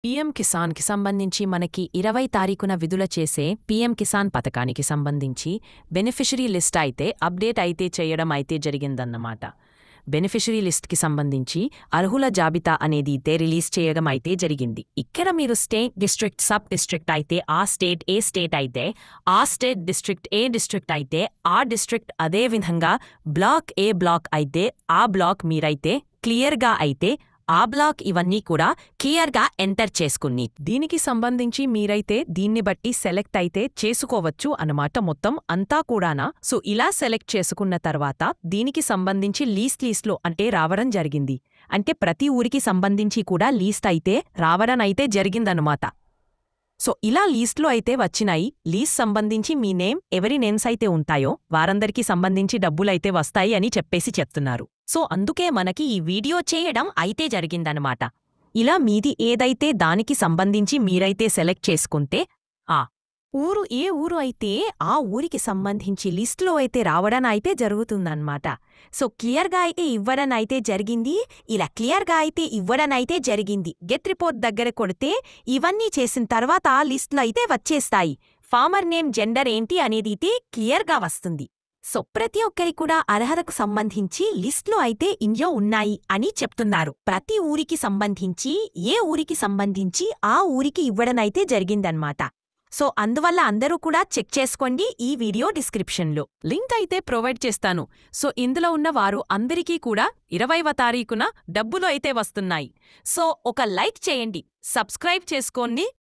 PM కిసాన్కి సంబంధించి మనకి 20 తారీఖున విడుదల చేసే పీఎం కిసాన్ పథకానికి సంబంధించి బెనిఫిషరీ లిస్ట్ అయితే అప్డేట్ అయితే చేయడం అయితే జరిగిందన్నమాట. బెనిఫిషరీ లిస్ట్కి సంబంధించి అర్హుల జాబితా అనేది రిలీజ్ చేయడం అయితే జరిగింది. ఇక్కడ మీరు స్టేట్, డిస్ట్రిక్ట్, సబ్ డిస్ట్రిక్ట్ అయితే ఆ స్టేట్ ఏ స్టేట్ అయితే ఆ స్టేట్, డిస్ట్రిక్ట్ ఏ డిస్ట్రిక్ట్ అయితే ఆ డిస్ట్రిక్ట్, అదే విధంగా బ్లాక్ ఏ బ్లాక్ అయితే ఆ బ్లాక్ మీరైతే క్లియర్గా అయితే ఆ బ్లాక్ ఇవన్నీ కూడా క్లియర్గా ఎంటర్ చేసుకుని దీనికి సంబంధించి మీరైతే దీన్ని బట్టి సెలెక్ట్ అయితే చేసుకోవచ్చు అన్నమాట. మొత్తం అంతా కూడానా. సో ఇలా సెలెక్ట్ చేసుకున్న తర్వాత దీనికి సంబంధించి లీస్ట్లో అంటే రావడం జరిగింది. అంటే ప్రతి ఊరికి సంబంధించి కూడా లీస్ట్ అయితే రావడం అయితే జరిగిందన్నమాట. సో ఇలా లీస్ట్లో అయితే వచ్చినాయి. లీస్ట్ సంబంధించి మీ నేమ్, ఎవరి నేమ్స్ అయితే ఉంటాయో వారందరికీ సంబంధించి డబ్బులైతే వస్తాయి అని చెప్పేసి చెప్తున్నారు. సో అందుకే మనకి ఈ వీడియో చేయడం అయితే జరిగిందనమాట. ఇలా మీది ఏదైతే దానికి సంబంధించి మీరైతే సెలెక్ట్ చేసుకుంటే ఆ ఊరు ఏ ఊరు అయితే ఆ ఊరికి సంబంధించి లిస్టులో అయితే రావడం అయితే జరుగుతుందన్నమాట. సో క్లియర్గా అయితే ఇవ్వడం అయితే జరిగింది. ఇలా క్లియర్గా అయితే ఇవ్వడం అయితే జరిగింది. గెట్ రిపోర్ట్ దగ్గర కొడితే ఇవన్నీ చేసిన తర్వాత లిస్టులో అయితే వచ్చేస్తాయి. ఫార్మర్ నేమ్, జెండర్ ఏంటి అనేది అయితే క్లియర్గా వస్తుంది. సో ప్రతి ఒక్కరి కూడా అర్హతకు సంబంధించి లిస్టులో అయితే ఇందులో ఉన్నాయి అని చెప్తున్నారు. ప్రతి ఊరికి సంబంధించి ఏ ఊరికి సంబంధించి ఆ ఊరికి ఇవ్వడం అయితే జరిగిందన్నమాట. సో అందువల్ల అందరూ కూడా చెక్ చేసుకోండి. ఈ వీడియో డిస్క్రిప్షన్లో లింక్ అయితే ప్రొవైడ్ చేస్తాను. సో ఇందులో ఉన్న వారు అందరికీ కూడా 20వ తారీఖున డబ్బులు అయితే వస్తున్నాయి. సో ఒక లైక్ చేయండి, సబ్స్క్రైబ్ చేసుకోండి.